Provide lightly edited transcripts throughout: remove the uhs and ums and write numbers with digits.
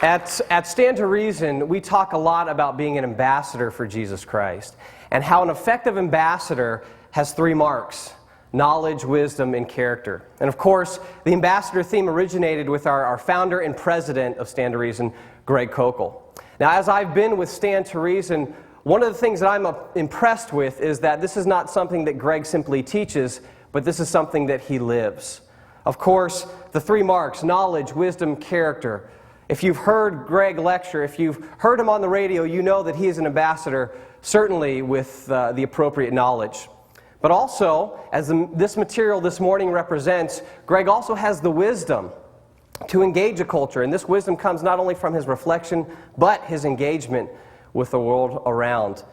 At Stand to Reason, we talk a lot about being an ambassador for Jesus Christ and how an effective ambassador has three marks: knowledge, wisdom, and character. And of course, the ambassador theme originated with our founder and president of Stand to Reason, Greg Koukl. Now, as I've been with Stand to Reason, one of the things that I'm impressed with is that this is not something that Greg simply teaches, but this is something that he lives. Of course, the three marks: knowledge, wisdom, character. If you've heard Greg lecture, if you've heard him on the radio, you know that he is an ambassador, certainly with the appropriate knowledge. But also, as this material this morning represents, Greg also has the wisdom to engage a culture. And this wisdom comes not only from his reflection, but his engagement with the world around.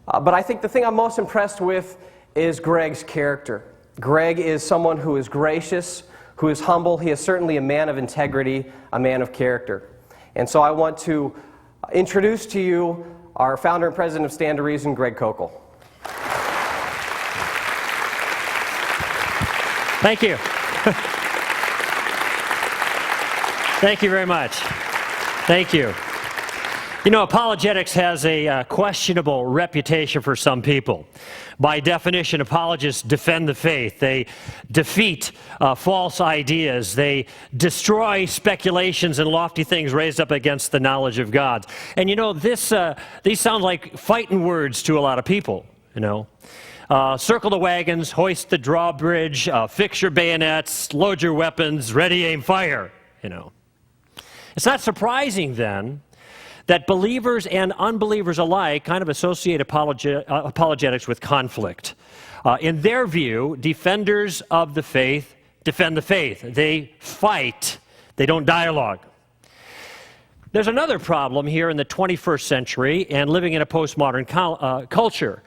But I think the thing I'm most impressed with is Greg's character. Greg is someone who is gracious, who is humble. He is certainly a man of integrity, a man of character. And so I want to introduce to you our founder and president of Stand to Reason, Greg Koukl. Thank you. Thank you very much. Thank you. You know, apologetics has a questionable reputation for some people. By definition, apologists defend the faith. They defeat false ideas. They destroy speculations and lofty things raised up against the knowledge of God. And you know, these sound like fighting words to a lot of people, you know. Circle the wagons, hoist the drawbridge, fix your bayonets, load your weapons, ready, aim, fire, you know. It's not surprising, then, that believers and unbelievers alike kind of associate apologetics with conflict. In their view, defenders of the faith defend the faith. They fight. They don't dialogue. There's another problem here in the 21st century and living in a postmodern culture.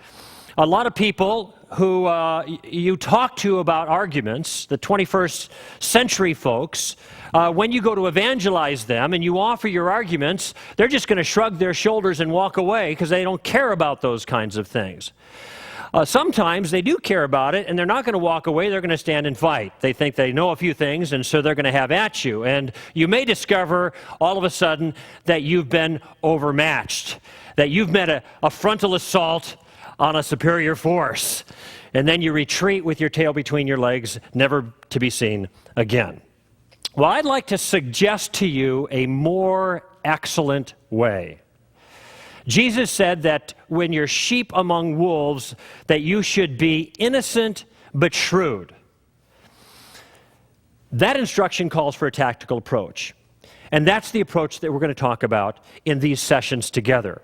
A lot of people who you talk to about arguments, the 21st century folks, when you go to evangelize them and you offer your arguments, they're just going to shrug their shoulders and walk away because they don't care about those kinds of things. Sometimes they do care about it, and they're not going to walk away. They're going to stand and fight. They think they know a few things, and so they're going to have at you. And you may discover all of a sudden that you've been overmatched, that you've met a frontal assault on a superior force, and then you retreat with your tail between your legs, never to be seen again. Well, I'd like to suggest to you a more excellent way. Jesus said that when you're sheep among wolves, that you should be innocent but shrewd. That instruction calls for a tactical approach, and that's the approach that we're going to talk about in these sessions together.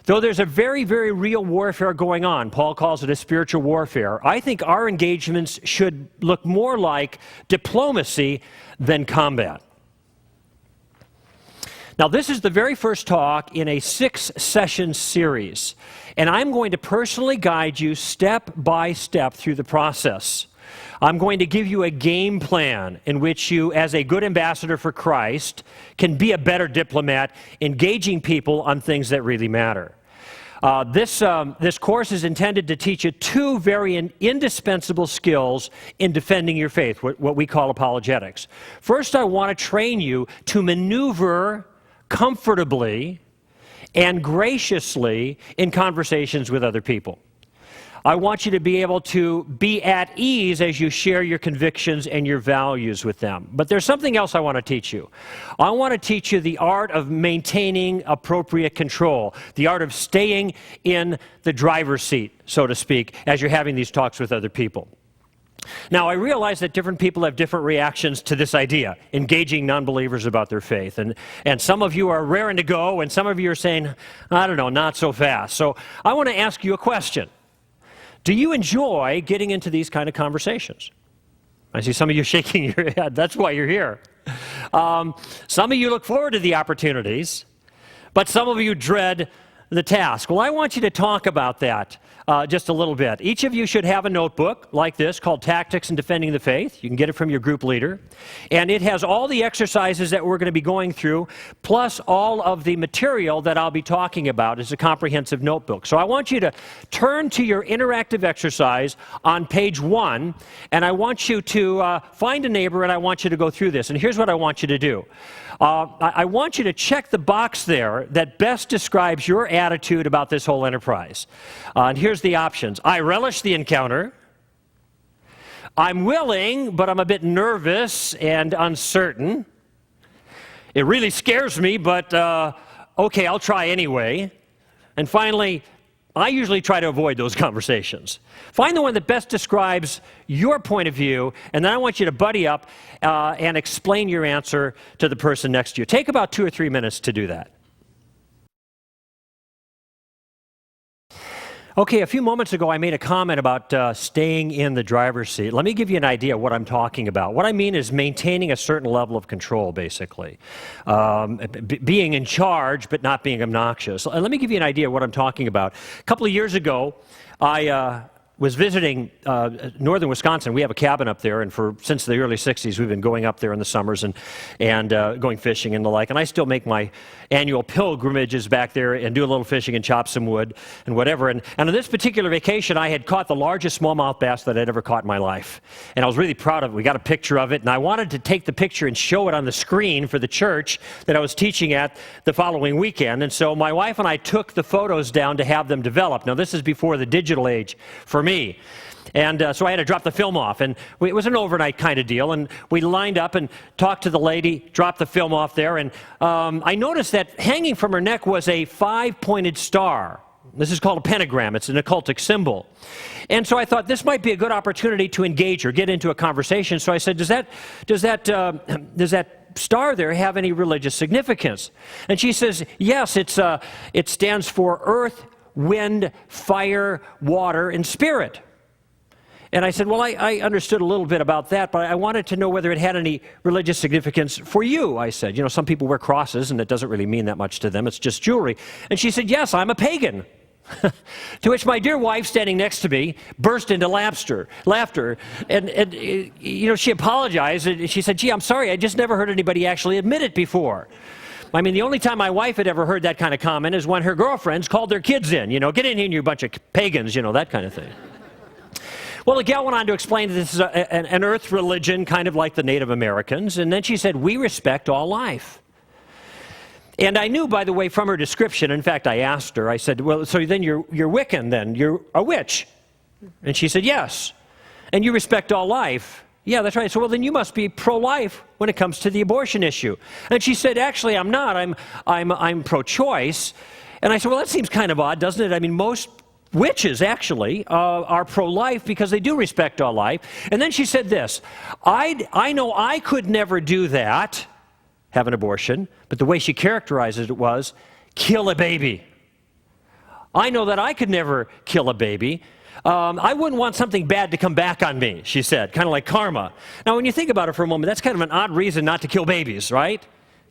Though there's a very, very real warfare going on, Paul calls it a spiritual warfare, I think our engagements should look more like diplomacy than combat. Now, this is the very first talk in a 6-session series, and I'm going to personally guide you step by step through the process. I'm going to give you a game plan in which you, as a good ambassador for Christ, can be a better diplomat, engaging people on things that really matter. This course is intended to teach you two very indispensable skills in defending your faith, what we call apologetics. First, I want to train you to maneuver comfortably and graciously in conversations with other people. I want you to be able to be at ease as you share your convictions and your values with them. But there's something else I want to teach you. I want to teach you the art of maintaining appropriate control, the art of staying in the driver's seat, so to speak, as you're having these talks with other people. Now, I realize that different people have different reactions to this idea, engaging non-believers about their faith. And some of you are raring to go, and some of you are saying, I don't know, not so fast. So I want to ask you a question. Do you enjoy getting into these kind of conversations? I see some of you shaking your head. That's why you're here. Some of you look forward to the opportunities, but some of you dread the task? Well, I want you to talk about that just a little bit. Each of you should have a notebook like this called Tactics in Defending the Faith. You can get it from your group leader. And it has all the exercises that we're going to be going through, plus all of the material that I'll be talking about as a comprehensive notebook. So I want you to turn to your interactive exercise on page 1, and I want you to find a neighbor, and I want you to go through this. And here's what I want you to do. I want you to check the box there that best describes your attitude about this whole enterprise. And here's the options. I relish the encounter. I'm willing, but I'm a bit nervous and uncertain. It really scares me, but okay, I'll try anyway. And finally, I usually try to avoid those conversations. Find the one that best describes your point of view, and then I want you to buddy up and explain your answer to the person next to you. Take about 2 or 3 minutes to do that. Okay, a few moments ago I made a comment about staying in the driver's seat. Let me give you an idea of what I'm talking about. What I mean is maintaining a certain level of control, basically. Being in charge, but not being obnoxious. Let me give you an idea of what I'm talking about. A couple of years ago, I was visiting northern Wisconsin. We have a cabin up there, and since the early 60s, we've been going up there in the summers and going fishing and the like. And I still make my annual pilgrimages back there and do a little fishing and chop some wood and whatever. And on this particular vacation, I had caught the largest smallmouth bass that I'd ever caught in my life. And I was really proud of it. We got a picture of it, and I wanted to take the picture and show it on the screen for the church that I was teaching at the following weekend. And so my wife and I took the photos down to have them developed. Now, this is before the digital age for me. And so I had to drop the film off, and it was an overnight kind of deal, and we lined up and talked to the lady, dropped the film off there, and I noticed that hanging from her neck was a 5-pointed star. This is called a pentagram. It's an occultic symbol. And so I thought this might be a good opportunity to engage her, get into a conversation. So I said, does that star there have any religious significance? And she says, yes, it stands for earth, wind, fire, water, and spirit. And I said, well, I understood a little bit about that, but I wanted to know whether it had any religious significance for you, I said. You know, some people wear crosses, and it doesn't really mean that much to them. It's just jewelry. And she said, yes, I'm a pagan. To which my dear wife, standing next to me, burst into laughter. And you know, she apologized, and she said, gee, I'm sorry, I just never heard anybody actually admit it before. I mean, the only time my wife had ever heard that kind of comment is when her girlfriends called their kids in, you know, get in here, you bunch of pagans, you know, that kind of thing. Well, the gal went on to explain that this is an earth religion, kind of like the Native Americans, and then she said, we respect all life. And I knew, by the way, from her description, in fact, I asked her, I said, well, so then you're Wiccan then, you're a witch. And she said, yes. And you respect all life. Yeah, that's right. So, well, then you must be pro-life when it comes to the abortion issue. And she said, actually, I'm not. I'm pro-choice. And I said, well, that seems kind of odd, doesn't it? I mean, most witches, actually, are pro-life because they do respect all life. And then she said this, I know I could never do that, have an abortion, but the way she characterized it was, kill a baby. I know that I could never kill a baby. I wouldn't want something bad to come back on me, she said, kind of like karma. Now, when you think about it for a moment, that's kind of an odd reason not to kill babies, right?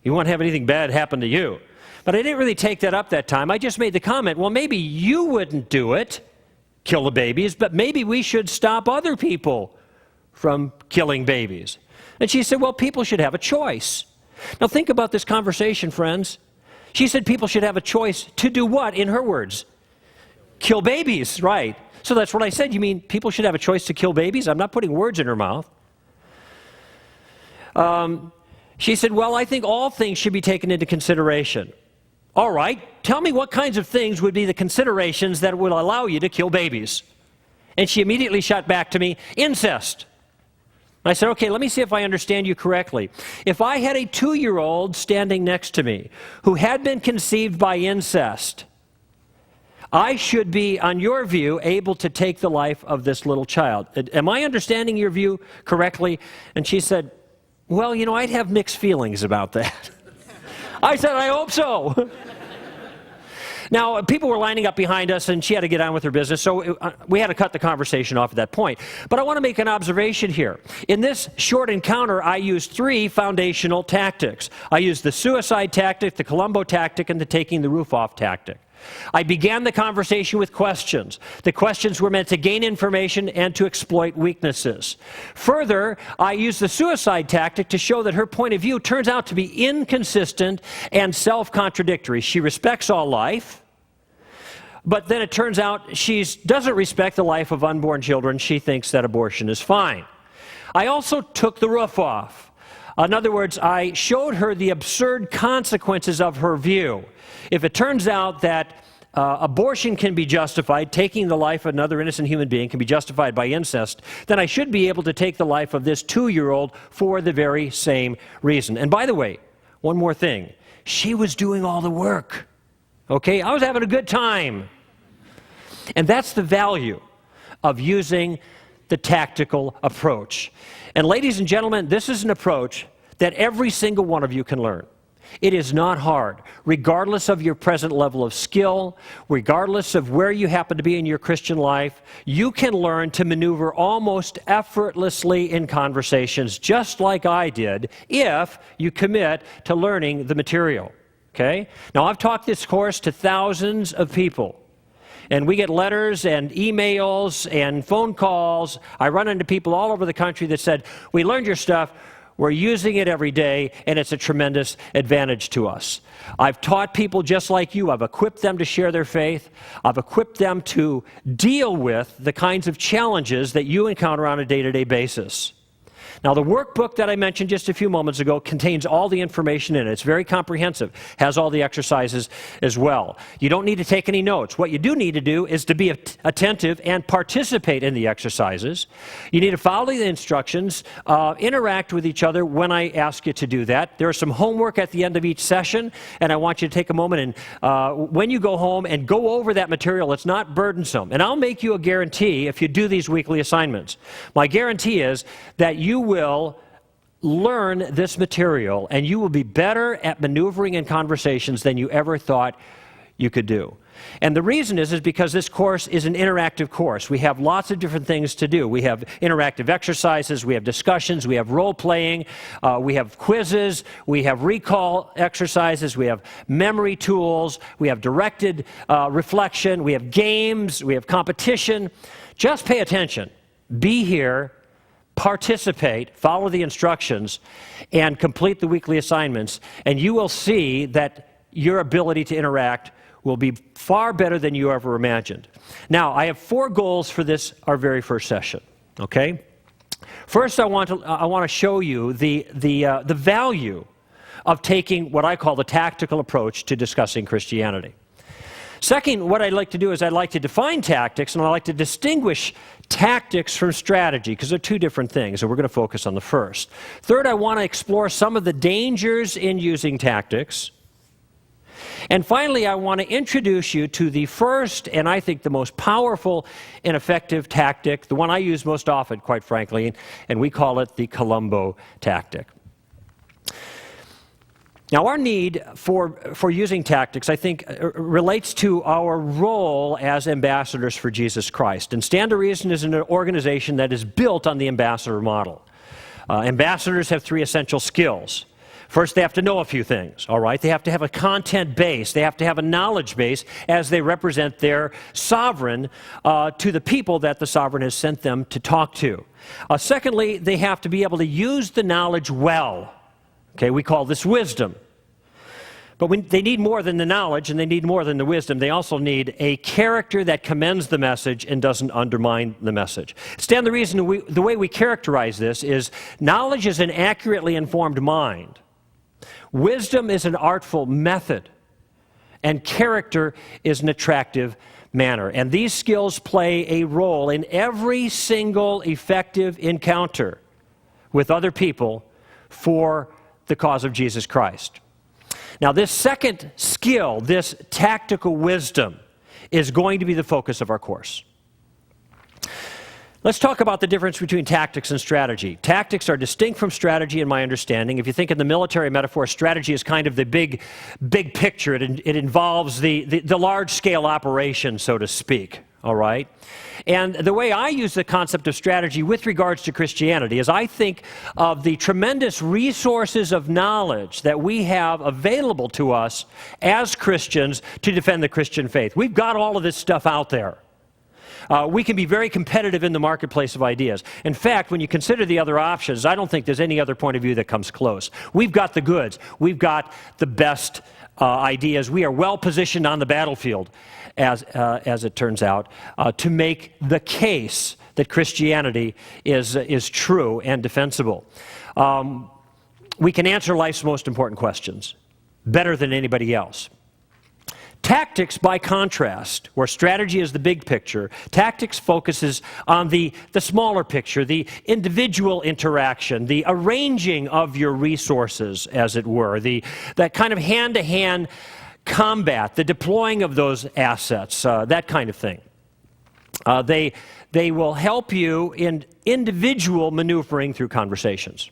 You won't have anything bad happen to you. But I didn't really take that up that time. I just made the comment, well, maybe you wouldn't do it, kill the babies, but maybe we should stop other people from killing babies. And she said, well, people should have a choice. Now, think about this conversation, friends. She said people should have a choice to do what, in her words? Kill babies, right. So that's what I said. You mean people should have a choice to kill babies? I'm not putting words in her mouth. She said, well, I think all things should be taken into consideration. All right, tell me what kinds of things would be the considerations that would allow you to kill babies. And she immediately shot back to me, incest. I said, okay, let me see if I understand you correctly. If I had a 2-year-old standing next to me who had been conceived by incest, I should be, on your view, able to take the life of this little child. Am I understanding your view correctly? And she said, well, you know, I'd have mixed feelings about that. I said, I hope so. Now, people were lining up behind us, and she had to get on with her business, so we had to cut the conversation off at that point. But I want to make an observation here. In this short encounter, I used 3 foundational tactics. I used the suicide tactic, the Columbo tactic, and the taking the roof off tactic. I began the conversation with questions. The questions were meant to gain information and to exploit weaknesses. Further, I used the suicide tactic to show that her point of view turns out to be inconsistent and self-contradictory. She respects all life, but then it turns out she doesn't respect the life of unborn children. She thinks that abortion is fine. I also took the roof off. In other words, I showed her the absurd consequences of her view. If it turns out that abortion can be justified, taking the life of another innocent human being can be justified by incest, then I should be able to take the life of this 2-year-old for the very same reason. And by the way, one more thing. She was doing all the work. Okay? I was having a good time. And that's the value of using the tactical approach. And ladies and gentlemen, this is an approach that every single one of you can learn. It is not hard, regardless of your present level of skill, regardless of where you happen to be in your Christian life. You can learn to maneuver almost effortlessly in conversations, just like I did, if you commit to learning the material. Okay? Now, I've taught this course to thousands of people. And we get letters and emails and phone calls. I run into people all over the country that said, we learned your stuff, we're using it every day, and it's a tremendous advantage to us. I've taught people just like you. I've equipped them to share their faith. I've equipped them to deal with the kinds of challenges that you encounter on a day-to-day basis. Now, the workbook that I mentioned just a few moments ago contains all the information in it. It's very comprehensive, has all the exercises as well. You don't need to take any notes. What you do need to do is to be attentive and participate in the exercises. You need to follow the instructions, interact with each other when I ask you to do that. There is some homework at the end of each session, and I want you to take a moment and when you go home and go over that material. It's not burdensome. And I'll make you a guarantee if you do these weekly assignments. My guarantee is that you will learn this material and you will be better at maneuvering in conversations than you ever thought you could do. And the reason is because this course is an interactive course. We have lots of different things to do. We have interactive exercises, we have discussions, we have role-playing, we have quizzes, we have recall exercises, we have memory tools, we have directed reflection, we have games, we have competition. Just pay attention. Be here. Participate, follow the instructions, and complete the weekly assignments, and you will see that your ability to interact will be far better than you ever imagined. Now, I have 4 goals for this, our very first session, okay? First, I want to show you the value of taking what I call the tactical approach to discussing Christianity. Second, what I'd like to do is I'd like to define tactics, and I'd like to distinguish tactics from strategy, because they're 2 different things, and we're going to focus on the first. Third, I want to explore some of the dangers in using tactics. And finally, I want to introduce you to the first, and I think the most powerful and effective tactic, the one I use most often, quite frankly, and we call it the Columbo tactic. Now, our need for using tactics, I think, relates to our role as ambassadors for Jesus Christ. And Stand to Reason is an organization that is built on the ambassador model. Ambassadors have 3 essential skills. First, they have to know a few things, all right? They have to have a content base. They have to have a knowledge base as they represent their sovereign to the people that the sovereign has sent them to talk to. Secondly, they have to be able to use the knowledge well. Okay, we call this wisdom. But they need more than the knowledge, and they need more than the wisdom. They also need a character that commends the message and doesn't undermine the message. Stand the Reason, the way we characterize this is knowledge is an accurately informed mind. Wisdom is an artful method. And character is an attractive manner. And these skills play a role in every single effective encounter with other people for the cause of Jesus Christ. Now, this second skill, this tactical wisdom, is going to be the focus of our course. Let's talk about the difference between tactics and strategy. Tactics are distinct from strategy in my understanding. If you think in the military metaphor, strategy is kind of the big picture. It involves the large-scale operation, so to speak. all right? And the way I use the concept of strategy with regards to Christianity is I think of the tremendous resources of knowledge that we have available to us as Christians to defend the Christian faith. We've got all of this stuff out there. We can be very competitive in the marketplace of ideas. In fact, when you consider the other options, I don't think there's any other point of view that comes close. We've got the goods. We've got the best ideas. We are well positioned on the battlefield, as it turns out, to make the case that Christianity is true and defensible. We can answer life's most important questions better than anybody else. Tactics, by contrast, where strategy is the big picture, tactics focuses on the smaller picture, the individual interaction, the arranging of your resources, as it were, that kind of hand-to-hand combat, the deploying of those assets, that kind of thing. They will help you in individual maneuvering through conversations.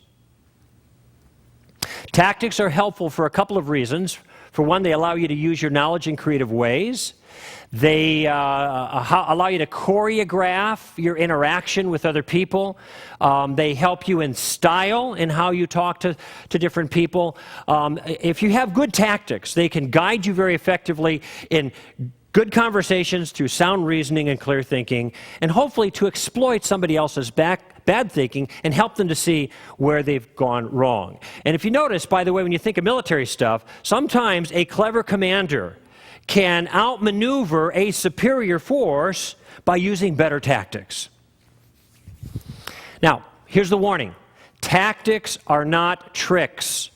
Tactics are helpful for a couple of reasons. For one, they allow you to use your knowledge in creative ways. They allow you to choreograph your interaction with other people. They help you in style in how you talk to different people. If you have good tactics, they can guide you very effectively in good conversations through sound reasoning and clear thinking, and hopefully to exploit somebody else's bad thinking and help them to see where they've gone wrong. And if you notice, by the way, when you think of military stuff, sometimes a clever commander can outmaneuver a superior force by using better tactics. Now, here's the warning. Tactics are not tricks.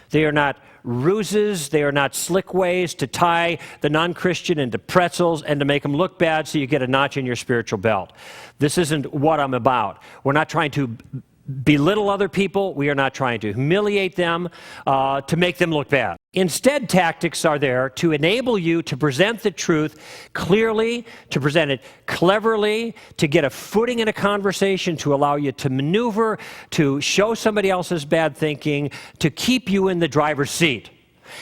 They are not ruses. They are not slick ways to tie the non-Christian into pretzels and to make them look bad so you get a notch in your spiritual belt. This isn't what I'm about. We're not trying to belittle other people. We are not trying to humiliate them, to make them look bad. Instead, tactics are there to enable you to present the truth clearly, to present it cleverly, to get a footing in a conversation, to allow you to maneuver, to show somebody else's bad thinking, to keep you in the driver's seat.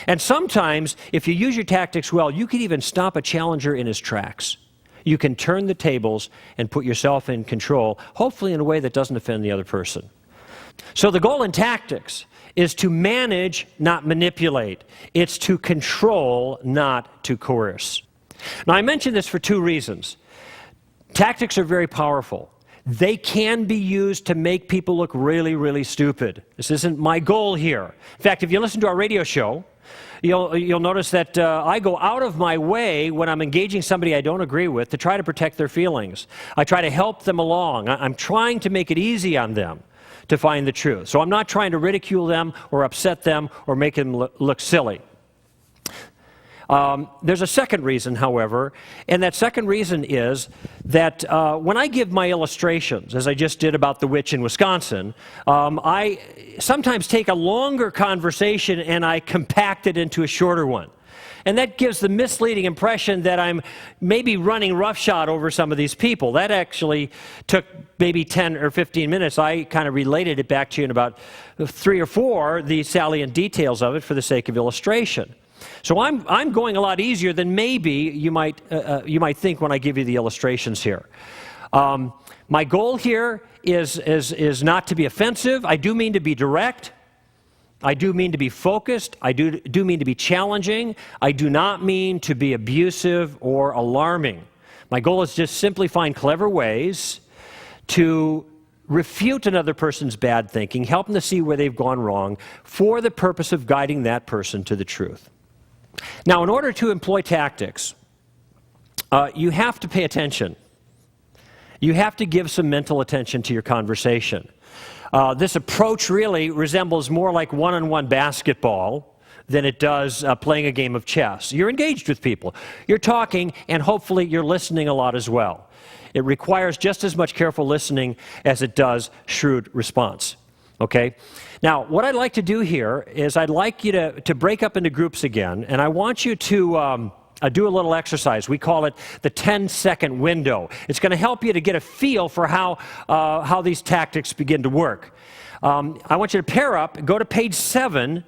And sometimes, if you use your tactics well, you can even stop a challenger in his tracks. You can turn the tables and put yourself in control, hopefully in a way that doesn't offend the other person. So the goal in tactics is to manage, not manipulate. It's to control, not to coerce. Now, I mention this for two reasons. Tactics are very powerful. They can be used to make people look really, really stupid. This isn't my goal here. In fact, if you listen to our radio show, you'll notice that I go out of my way when I'm engaging somebody I don't agree with to try to protect their feelings. I try to help them along. I'm trying to make it easy on them to find the truth. So I'm not trying to ridicule them or upset them or make them look silly. There's a second reason, however, and that second reason is that when I give my illustrations, as I just did about the witch in Wisconsin, I sometimes take a longer conversation and I compact it into a shorter one. And that gives the misleading impression that I'm maybe running roughshod over some of these people. That actually took maybe 10 or 15 minutes. I kind of related it back to you in about 3 or 4, the salient details of it for the sake of illustration. So I'm going a lot easier than maybe you might think when I give you the illustrations here. My goal here is not to be offensive. I do mean to be direct. I do mean to be focused. I do mean to be challenging. I do not mean to be abusive or alarming. My goal is just simply find clever ways to refute another person's bad thinking, help them to see where they've gone wrong for the purpose of guiding that person to the truth. Now, in order to employ tactics, you have to pay attention. You have to give some mental attention to your conversation. This approach really resembles more like one-on-one basketball than it does playing a game of chess. You're engaged with people. You're talking, and hopefully you're listening a lot as well. It requires just as much careful listening as it does shrewd response. Okay? Now, what I'd like to do here is I'd like you to break up into groups again, and I want you to do a little exercise. We call it the 10-second window. It's going to help you to get a feel for how these tactics begin to work. I want you to pair up, go to page 7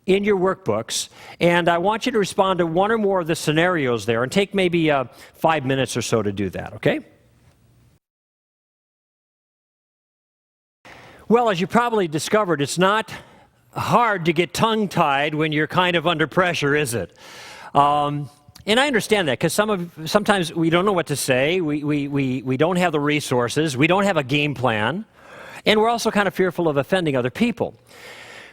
in your workbooks, and I want you to respond to one or more of the scenarios there, and take maybe 5 minutes or so to do that, okay? Well, as you probably discovered, it's not hard to get tongue-tied when you're kind of under pressure, is it? And I understand that, because sometimes we don't know what to say, we don't have the resources, we don't have a game plan, and we're also kind of fearful of offending other people.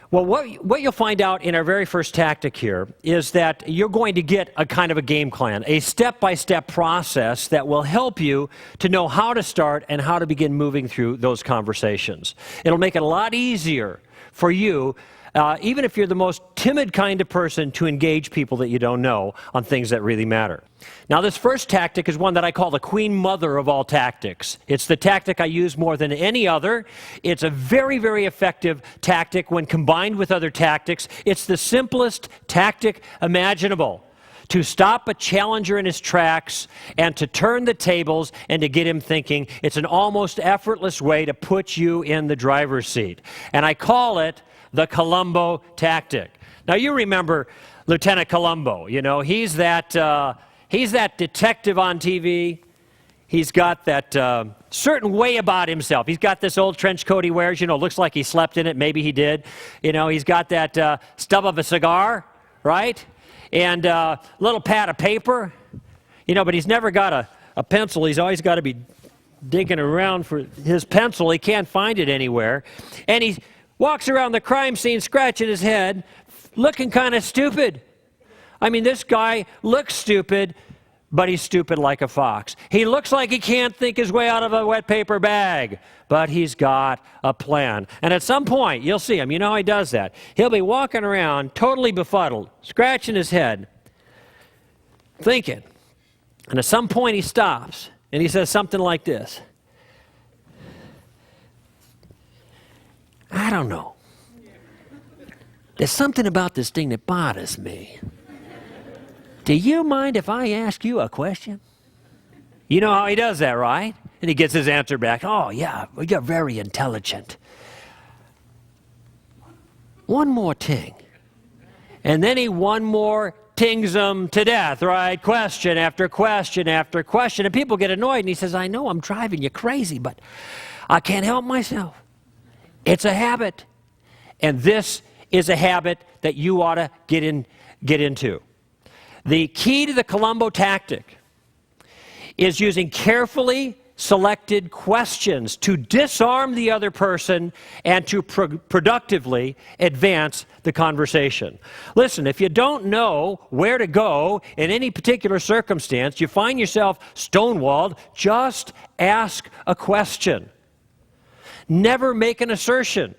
Well, what you'll find out in our very first tactic here is that you're going to get a kind of a game plan, a step-by-step process that will help you to know how to start and how to begin moving through those conversations. It'll make it a lot easier for you, even if you're the most timid kind of person, to engage people that you don't know on things that really matter. Now, this first tactic is one that I call the queen mother of all tactics. It's the tactic I use more than any other. It's a very, very effective tactic when combined with other tactics. It's the simplest tactic imaginable to stop a challenger in his tracks and to turn the tables and to get him thinking. It's an almost effortless way to put you in the driver's seat. And I call it the Columbo tactic. Now, you remember Lieutenant Columbo. You know, he's that detective on TV. He's got that certain way about himself. He's got this old trench coat he wears, looks like he slept in it. Maybe he did. He's got that stub of a cigar, right? And a little pad of paper. But he's never got a pencil. He's always got to be digging around for his pencil. He can't find it anywhere. And he walks around the crime scene scratching his head, looking kind of stupid. I mean, this guy looks stupid, but he's stupid like a fox. He looks like he can't think his way out of a wet paper bag, but he's got a plan. And at some point, you'll see him. You know how he does that. He'll be walking around totally befuddled, scratching his head, thinking. And at some point, he stops, and he says something like this. I don't know. There's something about this thing that bothers me. Do you mind if I ask you a question? You know how he does that, right? And he gets his answer back. Oh, yeah, well, you're very intelligent. One more ting. And then he one more tings them to death, right? Question after question after question. And people get annoyed, and he says, I know I'm driving you crazy, but I can't help myself. It's a habit. And this is a habit that you ought to get into. The key to the Columbo tactic is using carefully selected questions to disarm the other person and to productively advance the conversation. Listen, if you don't know where to go in any particular circumstance, you find yourself stonewalled, just ask a question. Never make an assertion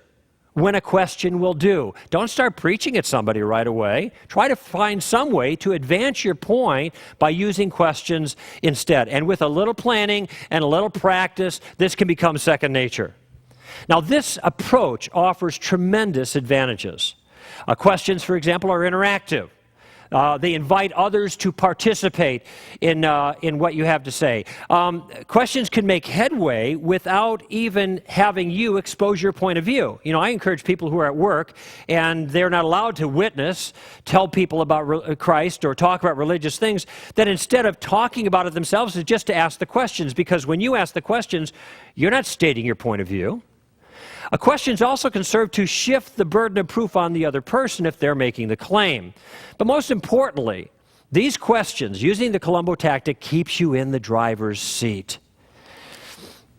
when a question will do. Don't start preaching at somebody right away. Try to find some way to advance your point by using questions instead. And with a little planning and a little practice, this can become second nature. Now, this approach offers tremendous advantages. Questions, for example, are interactive. They invite others to participate in what you have to say. Questions can make headway without even having you expose your point of view. I encourage people who are at work and they're not allowed to witness, tell people about Christ or talk about religious things, that instead of talking about it themselves, is just to ask the questions, because when you ask the questions, you're not stating your point of view. Questions also can serve to shift the burden of proof on the other person if they're making the claim. But most importantly, these questions, using the Columbo tactic, keeps you in the driver's seat.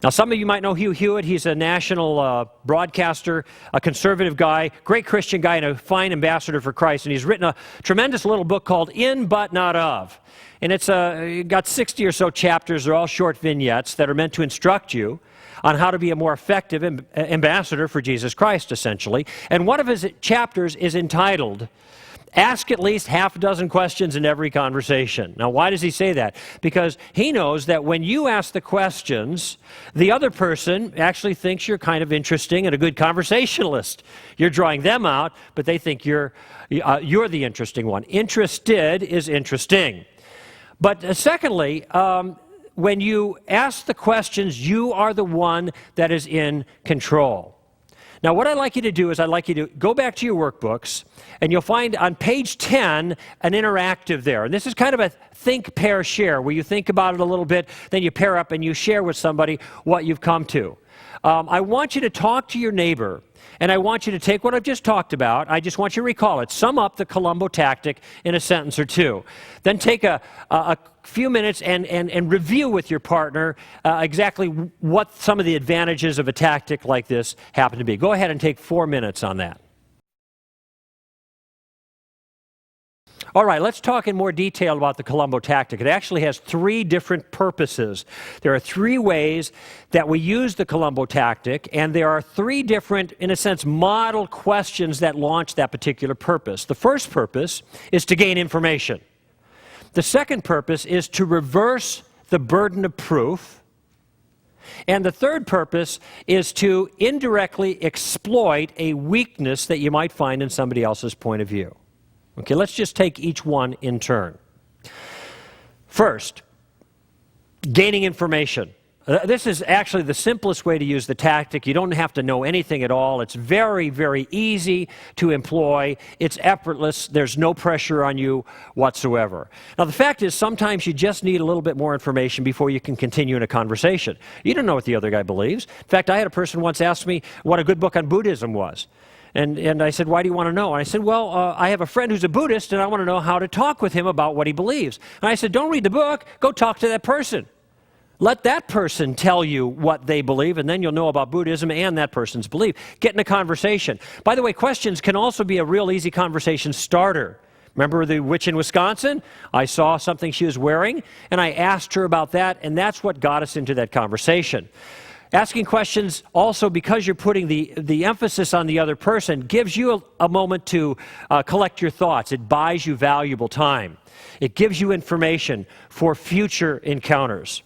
Now, some of you might know Hugh Hewitt. He's a national broadcaster, a conservative guy, great Christian guy, and a fine ambassador for Christ. And he's written a tremendous little book called In But Not Of. And it's got 60 or so chapters. They're all short vignettes that are meant to instruct you on how to be a more effective ambassador for Jesus Christ, essentially. And one of his chapters is entitled, Ask at least half a dozen questions in every conversation. Now, why does he say that? Because he knows that when you ask the questions, the other person actually thinks you're kind of interesting and a good conversationalist. You're drawing them out, but they think you're the interesting one. Interested is interesting. But secondly, when you ask the questions, you are the one that is in control. Now, what I'd like you to do is I'd like you to go back to your workbooks, and you'll find on page 10 an interactive there. And this is kind of a think, pair, share, where you think about it a little bit, then you pair up and you share with somebody what you've come to. I want you to talk to your neighbor, and I want you to take what I've just talked about. I just want you to recall it. Sum up the Columbo tactic in a sentence or two. Then take a few minutes and review with your partner exactly what some of the advantages of a tactic like this happen to be. Go ahead and take 4 minutes on that. All right, let's talk in more detail about the Columbo tactic. It actually has 3 different purposes. There are 3 ways that we use the Columbo tactic, and there are 3 different, in a sense, model questions that launch that particular purpose. The first purpose is to gain information. The second purpose is to reverse the burden of proof. And the third purpose is to indirectly exploit a weakness that you might find in somebody else's point of view. Okay, let's just take each one in turn. First, gaining information. This is actually the simplest way to use the tactic. You don't have to know anything at all. It's very, very easy to employ. It's effortless. There's no pressure on you whatsoever. Now, the fact is, sometimes you just need a little bit more information before you can continue in a conversation. You don't know what the other guy believes. In fact, I had a person once ask me what a good book on Buddhism was. And I said, why do you want to know? And I said, well, I have a friend who's a Buddhist, and I want to know how to talk with him about what he believes. And I said, don't read the book. Go talk to that person. Let that person tell you what they believe, and then you'll know about Buddhism and that person's belief. Get in a conversation. By the way, questions can also be a real easy conversation starter. Remember the witch in Wisconsin? I saw something she was wearing, and I asked her about that, and that's what got us into that conversation. Asking questions also, because you're putting the emphasis on the other person, gives you a moment to collect your thoughts. It buys you valuable time. It gives you information for future encounters.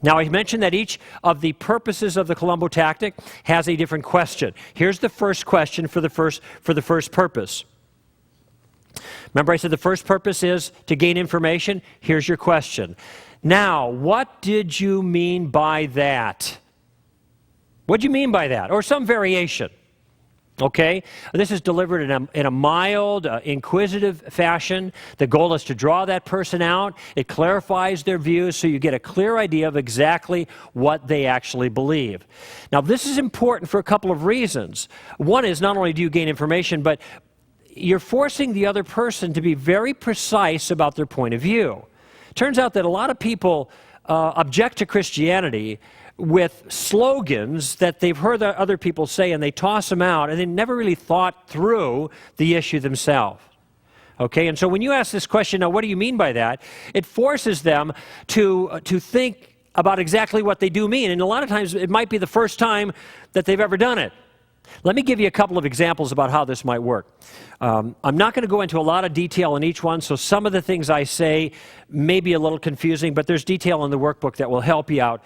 Now, I mentioned that each of the purposes of the Columbo tactic has a different question. Here's the first question for the first purpose. Remember I said the first purpose is to gain information? Here's your question. Now, what did you mean by that? What do you mean by that? Or some variation. Okay? This is delivered in a mild, inquisitive fashion. The goal is to draw that person out. It clarifies their views so you get a clear idea of exactly what they actually believe. Now, this is important for a couple of reasons. One is not only do you gain information, but you're forcing the other person to be very precise about their point of view. It turns out that a lot of people object to Christianity with slogans that they've heard other people say, and they toss them out, and they never really thought through the issue themselves. Okay, and so when you ask this question, now what do you mean by that? It forces them to think about exactly what they do mean, and a lot of times it might be the first time that they've ever done it. Let me give you a couple of examples about how this might work. I'm not going to go into a lot of detail in each one, so some of the things I say may be a little confusing, but there's detail in the workbook that will help you out,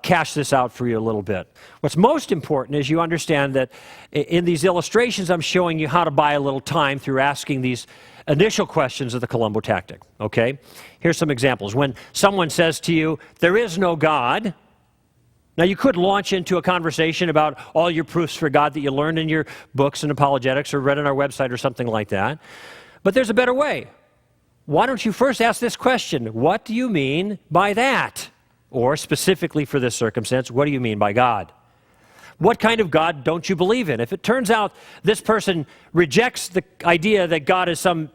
cash this out for you a little bit. What's most important is you understand that in these illustrations, I'm showing you how to buy a little time through asking these initial questions of the Columbo tactic, okay? Here's some examples. When someone says to you, there is no God. Now, you could launch into a conversation about all your proofs for God that you learned in your books and apologetics or read on our website or something like that. But there's a better way. Why don't you first ask this question? What do you mean by that? Or specifically for this circumstance, what do you mean by God? What kind of God don't you believe in? If it turns out this person rejects the idea that God is some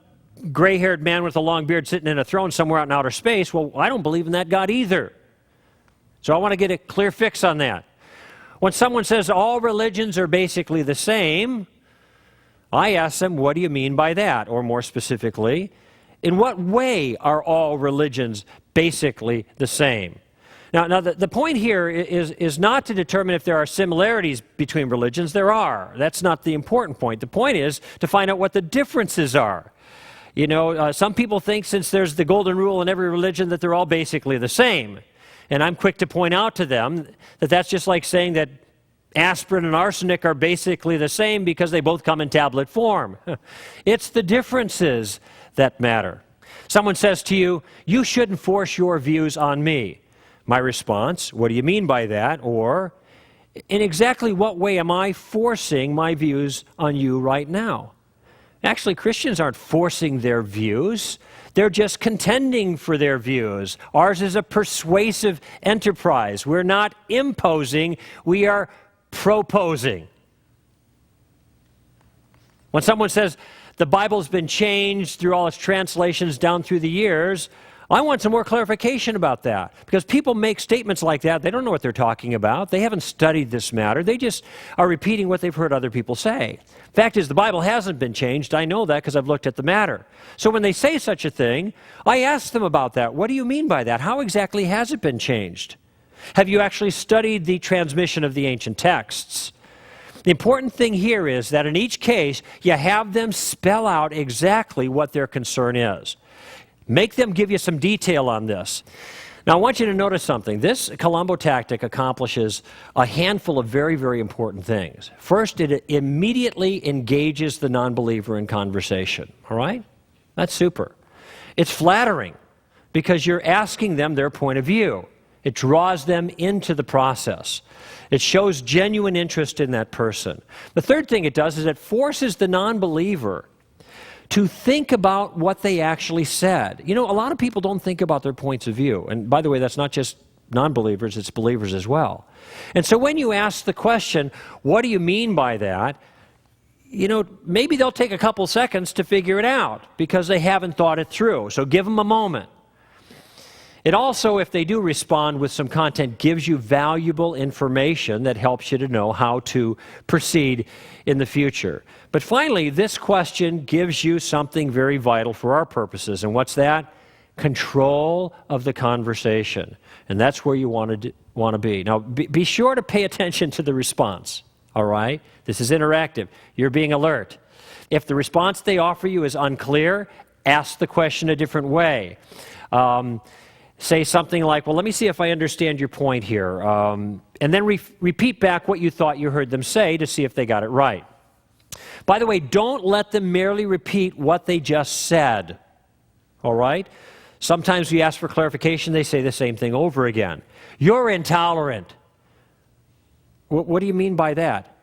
gray-haired man with a long beard sitting in a throne somewhere out in outer space, well, I don't believe in that God either. So I want to get a clear fix on that. When someone says all religions are basically the same, I ask them, what do you mean by that? Or more specifically, in what way are all religions basically the same? Now the point here is not to determine if there are similarities between religions. There are. That's not the important point. The point is to find out what the differences are. You know, some people think since there's the golden rule in every religion that they're all basically the same. And I'm quick to point out to them that that's just like saying that aspirin and arsenic are basically the same because they both come in tablet form. It's the differences that matter. Someone says to you, you shouldn't force your views on me. My response, what do you mean by that? Or, in exactly what way am I forcing my views on you right now? Actually, Christians aren't forcing their views. They're just contending for their views. Ours is a persuasive enterprise. We're not imposing, we are proposing. When someone says the Bible's been changed through all its translations down through the years, I want some more clarification about that. Because people make statements like that, they don't know what they're talking about. They haven't studied this matter. They just are repeating what they've heard other people say. Fact is, the Bible hasn't been changed. I know that because I've looked at the matter. So when they say such a thing, I ask them about that. What do you mean by that? How exactly has it been changed? Have you actually studied the transmission of the ancient texts? The important thing here is that in each case, you have them spell out exactly what their concern is. Make them give you some detail on this. Now, I want you to notice something. This Columbo tactic accomplishes a handful of very, very important things. First, it immediately engages the non-believer in conversation. All right? That's super. It's flattering because you're asking them their point of view. It draws them into the process. It shows genuine interest in that person. The third thing it does is it forces the non-believer to think about what they actually said. You know, a lot of people don't think about their points of view. And by the way, that's not just non-believers, it's believers as well. And so when you ask the question, what do you mean by that? You know, maybe they'll take a couple seconds to figure it out because they haven't thought it through. So give them a moment. It also, if they do respond with some content, gives you valuable information that helps you to know how to proceed in the future. But finally, this question gives you something very vital for our purposes. And what's that? Control of the conversation. And that's where you want to be. Now, be sure to pay attention to the response, all right? This is interactive. You're being alert. If the response they offer you is unclear, ask the question a different way. Say something like, well, let me see if I understand your point here. And then repeat back what you thought you heard them say to see if they got it right. By the way, don't let them merely repeat what they just said. All right? Sometimes we ask for clarification, they say the same thing over again. You're intolerant. What do you mean by that?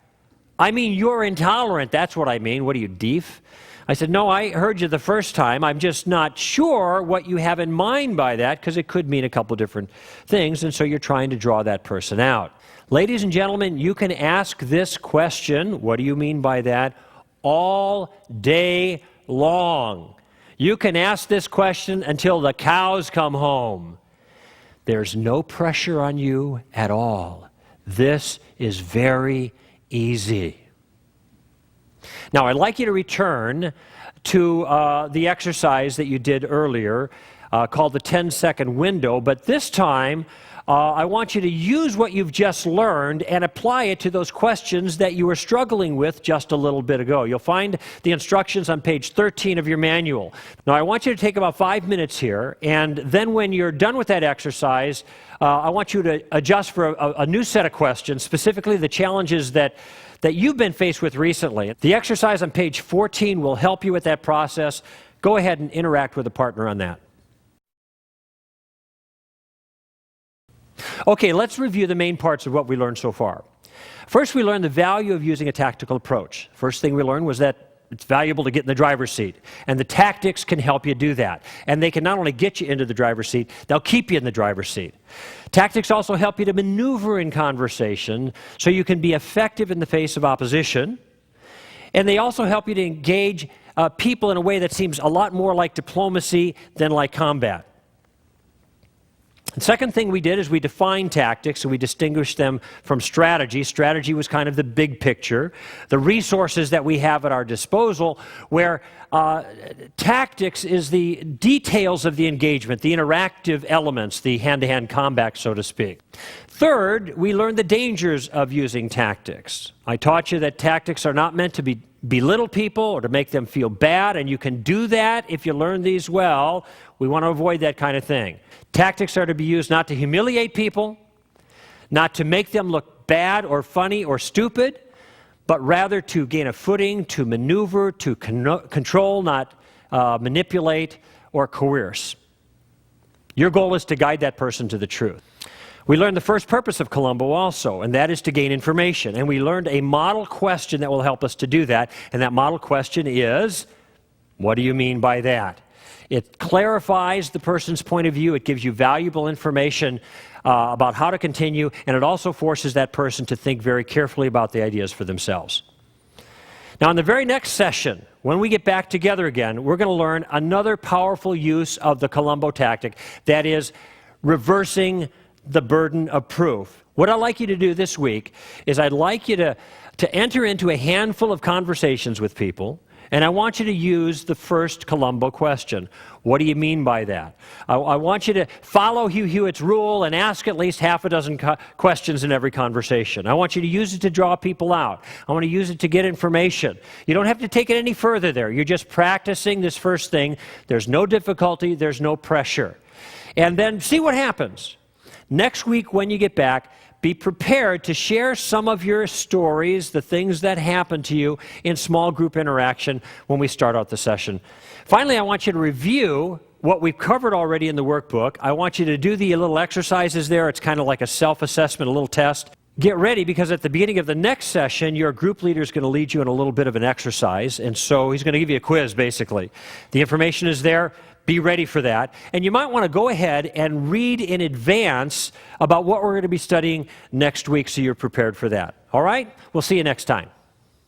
I mean, you're intolerant. That's what I mean. What are you, deaf? I said, no, I heard you the first time. I'm just not sure what you have in mind by that because it could mean a couple different things, and so you're trying to draw that person out. Ladies and gentlemen, you can ask this question, what do you mean by that, all day long. You can ask this question until the cows come home. There's no pressure on you at all. This is very easy. Now, I'd like you to return to the exercise that you did earlier called the 10-second window, but this time I want you to use what you've just learned and apply it to those questions that you were struggling with just a little bit ago. You'll find the instructions on page 13 of your manual. Now, I want you to take about 5 minutes here, and then when you're done with that exercise, I want you to adjust for a new set of questions, specifically the challenges that you've been faced with recently. The exercise on page 14 will help you with that process. Go ahead and interact with a partner on that. Okay, let's review the main parts of what we learned so far. First, we learned the value of using a tactical approach. First thing we learned was that it's valuable to get in the driver's seat, and the tactics can help you do that. And they can not only get you into the driver's seat, they'll keep you in the driver's seat. Tactics also help you to maneuver in conversation so you can be effective in the face of opposition. And they also help you to engage people in a way that seems a lot more like diplomacy than like combat. The second thing we did is we defined tactics, and we distinguished them from strategy. Strategy was kind of the big picture, the resources that we have at our disposal, where tactics is the details of the engagement, the interactive elements, the hand-to-hand combat, so to speak. Third, we learned the dangers of using tactics. I taught you that tactics are not meant to belittle people or to make them feel bad, and you can do that if you learn these well. We want to avoid that kind of thing. Tactics are to be used not to humiliate people, not to make them look bad or funny or stupid, but rather to gain a footing, to maneuver, to control, not manipulate or coerce. Your goal is to guide that person to the truth. We learned the first purpose of Columbo also, and that is to gain information. And we learned a model question that will help us to do that. And that model question is, what do you mean by that? It clarifies the person's point of view. It gives you valuable information about how to continue, and it also forces that person to think very carefully about the ideas for themselves. Now, in the very next session, when we get back together again, we're going to learn another powerful use of the Columbo tactic, that is reversing the burden of proof. What I'd like you to do this week is I'd like you to enter into a handful of conversations with people, and I want you to use the first Columbo question. What do you mean by that? I want you to follow Hugh Hewitt's rule and ask at least half a dozen questions in every conversation. I want you to use it to draw people out. I want to use it to get information. You don't have to take it any further there. You're just practicing this first thing. There's no difficulty. There's no pressure. And then see what happens. Next week when you get back, be prepared to share some of your stories, the things that happen to you in small group interaction when we start out the session. Finally, I want you to review what we've covered already in the workbook. I want you to do the little exercises there. It's kind of like a self-assessment, a little test. Get ready, because at the beginning of the next session, your group leader is going to lead you in a little bit of an exercise, and so he's going to give you a quiz, basically. The information is there. Be ready for that. And you might want to go ahead and read in advance about what we're going to be studying next week so you're prepared for that. All right? We'll see you next time.